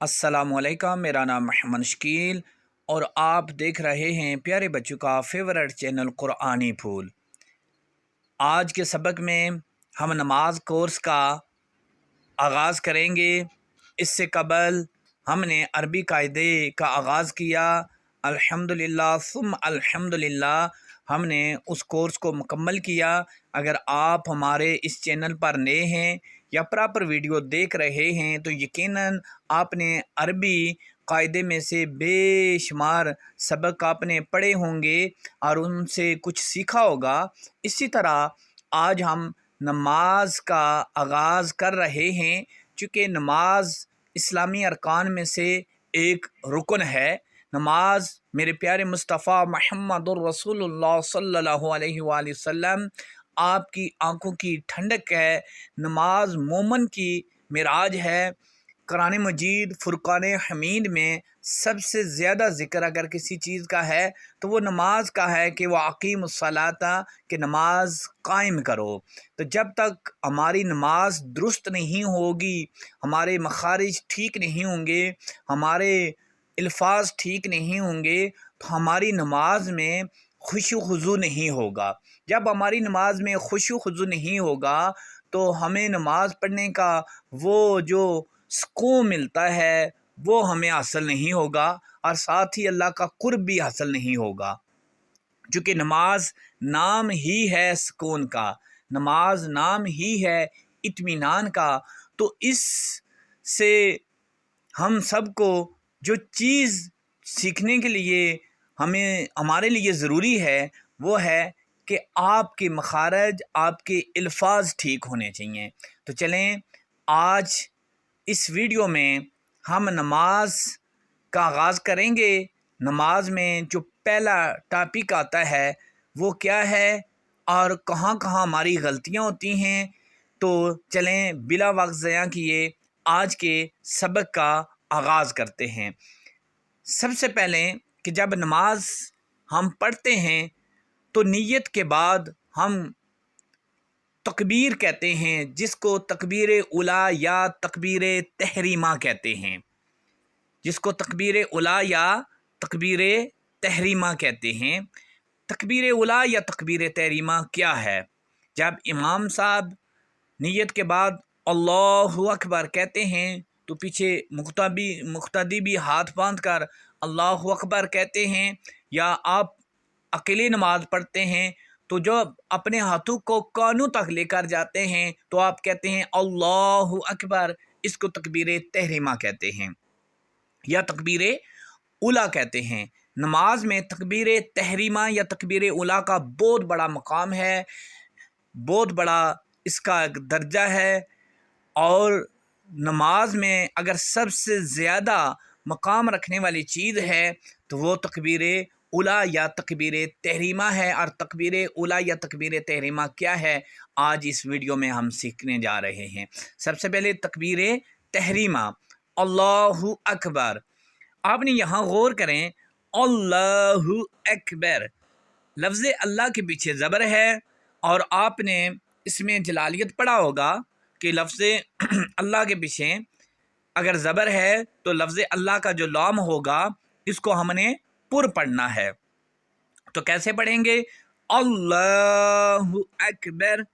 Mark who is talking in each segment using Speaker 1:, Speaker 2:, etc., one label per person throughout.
Speaker 1: अस्सलामुअलैकुम, मेरा नाम मोहम्मद शकील और आप देख रहे हैं प्यारे बच्चों का फेवरेट चैनल कुरानी फूल। आज के सबक में हम नमाज कोर्स का आगाज़ करेंगे। इससे कबल हमने अरबी कायदे का आगाज़ किया। अल्हम्दुलिल्लाह सुम अल्हम्दुलिल्लाह हमने उस कोर्स को मुकम्मल किया। अगर आप हमारे इस चैनल पर नए हैं या प्रॉपर वीडियो देख रहे हैं तो यकीनन आपने अरबी कायदे में से बेशुमार सबक आपने पढ़े होंगे और उनसे कुछ सीखा होगा। इसी तरह आज हम नमाज का आगाज़ कर रहे हैं। चूँकि नमाज इस्लामी अरकान में से एक रुकन है। नमाज मेरे प्यारे मुस्तफ़ा मुहम्मदुर रसूलुल्लाह सल्लल्लाहु अलैहि वसल्लम आपकी आंखों की ठंडक है। नमाज मोमन की मिराज है। कुरान मजीद फुरकान हमीद में सबसे ज़्यादा ज़िक्र अगर किसी चीज़ का है तो वो नमाज का है कि वह अकीमुस्सलाता कि नमाज कायम करो। तो जब तक हमारी नमाज दुरुस्त नहीं होगी, हमारे मखारिज ठीक नहीं होंगे, हमारे अल्फाज ठीक नहीं होंगे तो हमारी नमाज में खुशू खुजू नहीं होगा। जब हमारी नमाज में खुशू खुजू नहीं होगा तो हमें नमाज पढ़ने का वो जो सुकून मिलता है वो हमें हासिल नहीं होगा और साथ ही अल्लाह का कुर्ब भी हासिल नहीं होगा। चूँकि नमाज नाम ही है सुकून का, नमाज नाम ही है इत्मीनान का। तो इस से हम सबको जो चीज़ सीखने के लिए हमारे लिए ज़रूरी है वो है कि आपके मखारज, आपके अल्फाज ठीक होने चाहिए। तो चलें आज इस वीडियो में हम नमाज का आगाज़ करेंगे। नमाज में जो पहला टॉपिक आता है वो क्या है और कहाँ कहाँ हमारी गलतियाँ होती हैं। तो चलें बिला वक्त ज़या किए आज के सबक का आगाज़ करते हैं। सबसे पहले कि जब नमाज हम पढ़ते हैं तो नीयत के बाद हम तकबीर कहते हैं, जिसको तकबीर उला या तकबीर तहरीमा कहते हैं, जिसको तकबीर उला या तकबीर तहरीमा कहते हैं। तकबीर उला या तकबीर तहरीमा क्या है? जब इमाम साहब नीयत के बाद अल्लाहु अकबर कहते हैं तो पीछे मुक्तदी भी हाथ बांध कर अल्लाहु अकबर कहते हैं। या आप अकेले नमाज पढ़ते हैं तो जब अपने हाथों को कानों तक लेकर जाते हैं तो आप कहते हैं अल्लाहु अकबर। इसको तकबीर तहरीमा कहते हैं या तकबीर उला कहते हैं। नमाज में तकबीर तहरीमा या तकबीर उला का बहुत बड़ा मकाम है, बहुत बड़ा इसका दर्जा है। और नमाज में अगर सबसे ज़्यादा मकाम रखने वाली चीज़ है तो वो तकबीर उला या तकबीर तहरीमा है। और तकबीर उला या तकबीर तहरीमा क्या है आज इस वीडियो में हम सीखने जा रहे हैं। सबसे पहले तकबीर तहरीमा अल्लाहु अकबर। आपने यहाँ गौर करें अल्लाहु अकबर, लफ्ज़ अल्लाह के पीछे ज़बर है और आपने इसमें जलालियत पढ़ा होगा कि लफ्ज़ अल्लाह के पीछे अगर ज़बर है तो लफ्ज़ अल्लाह का जो लाम होगा इसको हमने पुर पढ़ना है। तो कैसे पढ़ेंगे? अल्लाहु अकबर।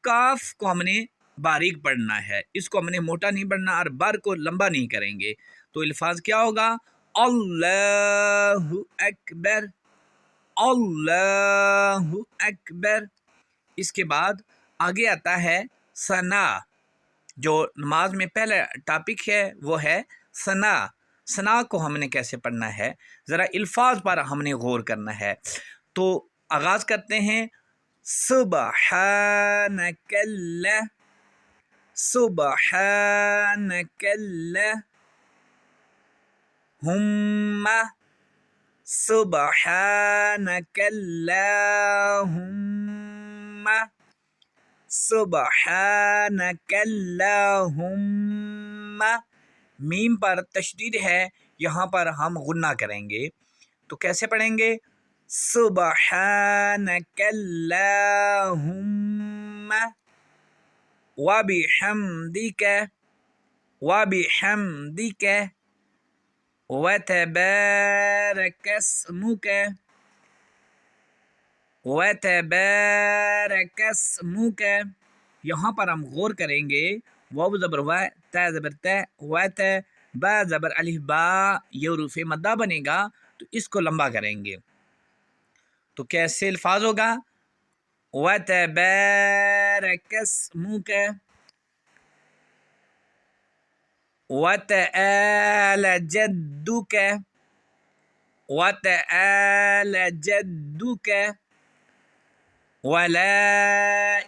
Speaker 1: काफ को हमने बारीक पढ़ना है, इसको हमने मोटा नहीं पढ़ना और बर को लंबा नहीं करेंगे। तो अल्फाज क्या होगा? अल्लाहु अकबर, अल्लाहु अकबर। इसके बाद आगे आता है सना। जो नमाज में पहला टॉपिक है वो है सना। सना को हमने कैसे पढ़ना है, ज़रा अल्फाज पर हमने गौर करना है। तो आगाज़ करते हैं सुबहानकल्लाह, सुबहानकल्लाहुम्मा, सुबहानकल्लाहुम्मा, सुबहानकल्लाहुम्मा। मीम पर तशदीद है, यहाँ पर हम गुन्ना करेंगे। तो कैसे पढ़ेंगे? सुबहानकल्लाहुम्मा व बिहम्दिका, व बिहम्दिका। وتبارك اسمك وتبارك اسمك. یہاں پر ہم غور کریں گے، واو زبر و، تا زبر تا، وت، با زبر الف با، یہ حروف مدہ بنے گا تو اس کو لمبا کریں گے. تو کیسے الفاظ ہوگا؟ وتبارك اسمك وتعالى جدك وتعالى جدك ولا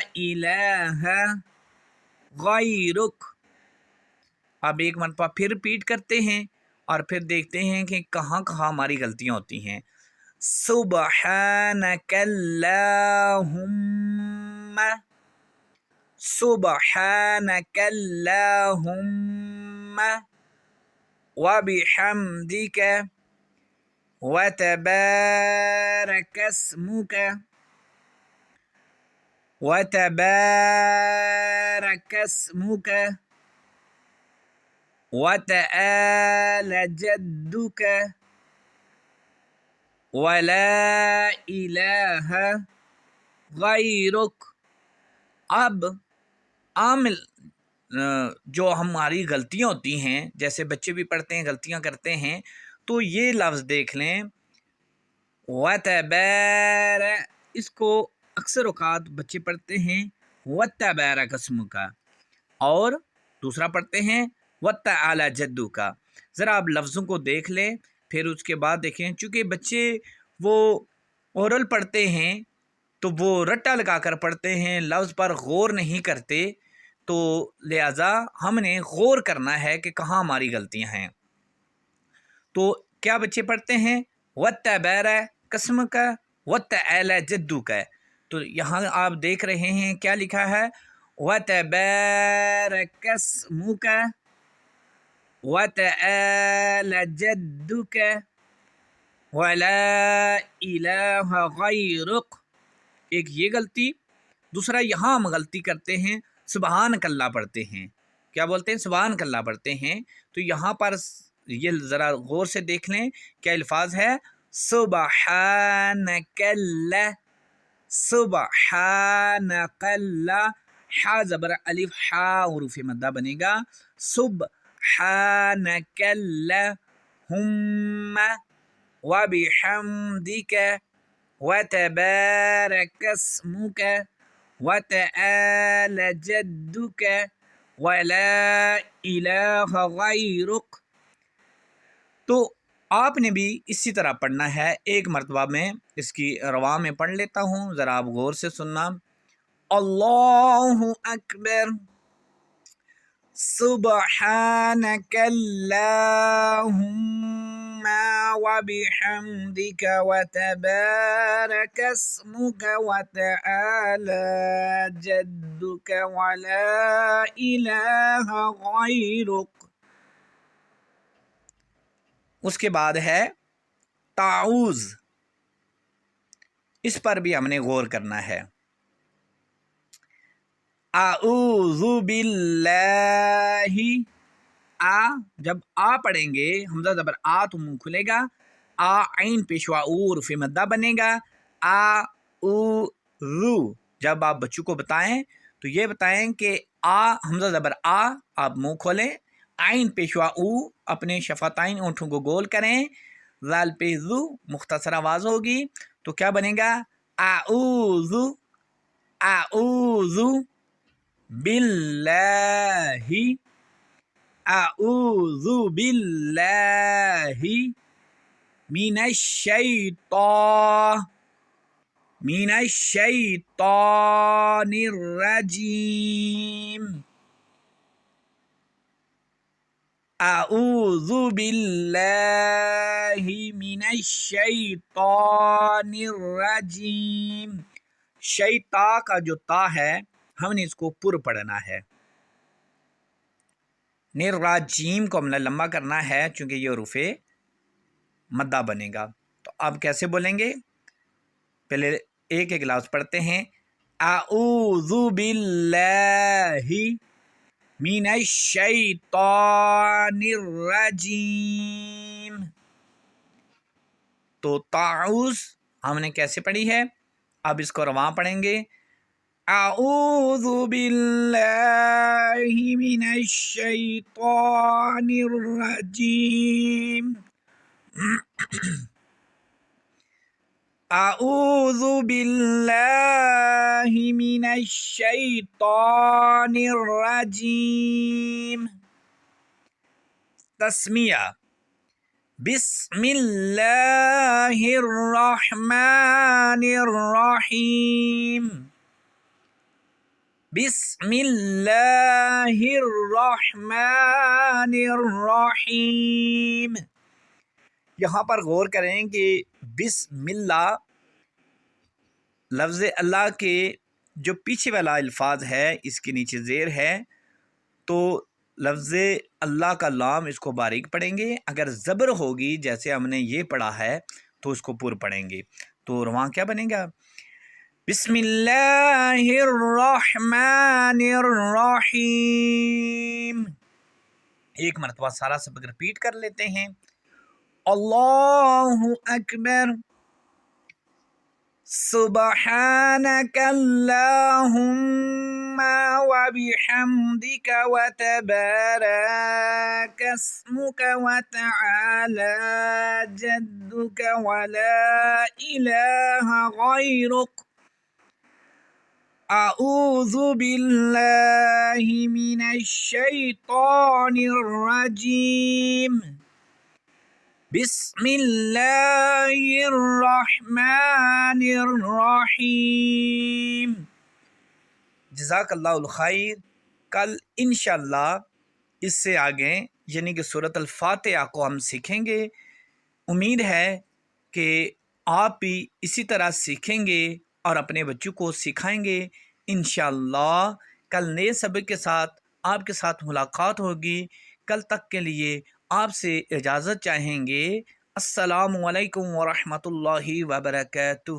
Speaker 1: إله غیرک. اب ایک مرتبہ پھر ریپیٹ کرتے ہیں اور پھر دیکھتے ہیں کہ کہاں کہاں ہماری غلطیاں ہوتی ہیں. سبحانک اللہم سبحانک اللہم وبحمدک وتبارك اسمك وتبارك اسمك وتعالى جدك ولا إله غیرک. اب عام جو ہماری غلطیاں ہوتی ہیں، جیسے بچے بھی پڑھتے ہیں غلطیاں کرتے ہیں، تو یہ لفظ دیکھ لیں وتبار، اس کو اکثر اوقات بچے پڑھتے ہیں وتبارک اسمک، اور دوسرا پڑھتے ہیں وتعالی جدک. ذرا آپ لفظوں کو دیکھ لیں، پھر اس کے بعد دیکھیں. چونکہ بچے وہ اورل پڑھتے ہیں تو وہ رٹا لگا کر پڑھتے ہیں، لفظ پر غور نہیں کرتے، تو لہٰذا ہم نے غور کرنا ہے کہ کہاں ہماری غلطیاں ہیں. تو کیا بچے پڑھتے ہیں وتبارک اسمک وتعالی جدک. تو یہاں آپ دیکھ رہے ہیں کیا لکھا ہے، وتبارک اسمک وتعالی جدک ولا الہ غیرک. ایک یہ غلطی. دوسرا یہاں ہم غلطی کرتے ہیں سبحانک اللہ پڑھتے ہیں. کیا بولتے ہیں؟ سبحانک اللہ پڑھتے ہیں. تو یہاں پر یہ ذرا غور سے دیکھ لیں کیا الفاظ ہے، سبحانک اللہ سبحانک اللہ، حا زبر الف حا حروف مدہ بنے گا، سبحانک اللہم وبحمدک وتبارک اسمک وتعالی جدک ولا الہ غیرک. تو آپ نے بھی اسی طرح پڑھنا ہے. ایک مرتبہ میں اس کی روا میں پڑھ لیتا ہوں، ذرا آپ غور سے سننا. اللہ اکبر سبحانک اللہم وبحمدک وتبارک اسمک وتعالی جدک ولا الہ غیرک. اس کے بعد ہے تعوذ، اس پر بھی ہم نے غور کرنا ہے. اعوذ باللہ، جب آ پڑھیں گے حمزہ زبر آ تو منہ کھلے گا، عین پیشوا او حرف مدہ بنے گا. جب آپ بچوں کو بتائیں تو یہ بتائیں کہ حمزہ زبر آپ منہ کھولیں، عین پیشوا او، اپنے شفتین اونٹوں کو گول کریں، ذال پہ ذو مختصر آواز ہوگی. تو کیا بنے گا؟ اعوذ باللہ اعوذ باللہ من الشیطان الرجیم. اعوذ باللہ من الشیطان الرجیم. شیطا کا جو تا ہے ہم نے اس کو پر پڑھنا ہے. نرجیم کو ہم نے لمبا کرنا ہے چونکہ یہ حروف مدہ بنے گا. تو اب کیسے بولیں گے؟ پہلے ایک لفظ پڑھتے ہیں. اعوذ باللہ من الشیطان الرجیم. تو تعوذ ہم نے کیسے پڑھی ہے؟ اب اس کو رواں پڑھیں گے. اعوذ باللہ من الشیطان الرجیم. اعوذ باللہ من الشیطان الرجیم. تسمیہ. بسم اللہ الرحمن الرحیم. بسم اللہ الرحمن الرحیم. یہاں پر غور کریں کہ بسم اللہ لفظ اللہ کے جو پیچھے والا الفاظ ہے اس کے نیچے زیر ہے، تو لفظ اللہ کا لام اس کو باریک پڑھیں گے. اگر زبر ہوگی جیسے ہم نے یہ پڑھا ہے تو اس کو پر پڑھیں گے. تو وہاں کیا بنے گا؟ بسم اللہ الرحمن الرحیم. ایک مرتبہ سارا سبق رپیٹ کر لیتے ہیں. اللہ اکبر. سبحانک اللہم وبحمدک وتبارک اسمک وتعالی جدک ولا الہ غیرک. اعوذ باللہ من الشیطان الرجیم. بسم اللہ الرحمن الرحیم. جزاک اللہ الخیر. کل انشاءاللہ اس سے آگے یعنی کہ سورۃ الفاتحہ کو ہم سیکھیں گے. امید ہے کہ آپ بھی اسی طرح سیکھیں گے اور اپنے بچوں کو سکھائیں گے. انشاءاللہ کل نئے سبق کے ساتھ آپ کے ساتھ ملاقات ہوگی. کل تک کے لیے آپ سے اجازت چاہیں گے. السلام علیکم ورحمۃ اللہ وبرکاتہ.